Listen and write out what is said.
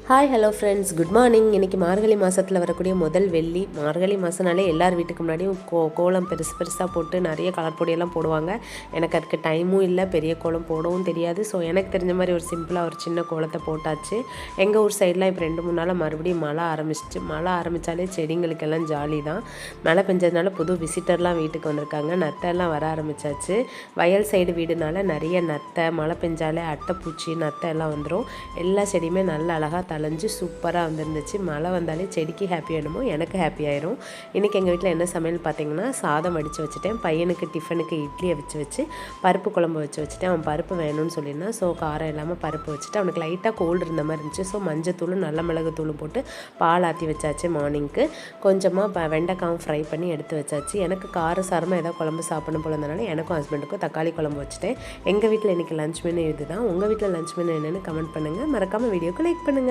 Hi hello friends, good morning. இன்றைக்கி மார்கழி மாதத்தில் வரக்கூடிய முதல் வெள்ளி. மார்கழி மாதம்னாலே எல்லார் வீட்டுக்கு முன்னாடியும் கோலம் பெருசாக போட்டு நிறைய கலர் பொடியெல்லாம் போடுவாங்க. எனக்கு அதுக்கு டைமும் இல்லை, பெரிய கோலம் போடவும் தெரியாது. ஸோ எனக்கு தெரிஞ்ச மாதிரி ஒரு சிம்பிளாக ஒரு சின்ன கோலத்தை போட்டாச்சு. எங்கள் ஊர் சைடெலாம் இப்போ 2-3 நாளாக மறுபடியும் மழை ஆரம்பித்தாலே செடிங்களுக்கெல்லாம் ஜாலி தான். மழை பெஞ்சதுனால புது விசிட்டர்லாம் வீட்டுக்கு வந்திருக்காங்க. நத்தையெல்லாம் வர ஆரம்பித்தாச்சு. வயல் சைடு வீடுனால நிறைய நத்தை, மழை பெஞ்சாலே அட்டைப்பூச்சி நத்தை எல்லாம் வந்துடும். எல்லா செடியுமே நல்ல அழகாக தளைஞ்சு சூப்பராக வந்துருந்துச்சு. மழை வந்தாலே செடிக்கு ஹாப்பி ஆகிடுமோ, எனக்கு ஹாப்பி ஆயிரும். இன்றைக்கி எங்கள் வீட்டில் என்ன சமையல் பார்த்திங்கன்னா, சாதம் வடித்து வச்சுட்டேன். பையனுக்கு டிஃபனுக்கு இட்லியை வச்சு பருப்பு குழம்பு வச்சுட்டேன். அவன் பருப்பு வேணும்னு சொல்லியிருந்தான். ஸோ காரம் இல்லாமல் பருப்பு வச்சுட்டு, அவனுக்கு லைட்டாக கோல்டு இருந்த மாதிரி இருந்துச்சு. ஸோ மஞ்சத்தூளும் நல்ல மிளகுத்தூளும் போட்டு பால் ஆற்றி வச்சாச்சு. மார்னிங்க்கு கொஞ்சமாக வெண்டைக்காவும் ஃப்ரை பண்ணி எடுத்து வச்சாச்சு. எனக்கு காரசாரமாக ஏதாவது குழம்பு சாப்பிடணும் போல இருந்தனால எனக்கும் ஹஸ்பண்டுக்கும் தக்காளி குழம்பு வச்சுட்டேன். எங்கள் வீட்டில் இன்றைக்கி லஞ்ச் மெனு இது தான். உங்கள் வீட்டில் லஞ்ச் மெனு என்னென்னு கமெண்ட் பண்ணுங்கள். மறக்காமல் வீடியோக்கு லைக் பண்ணுங்கள்.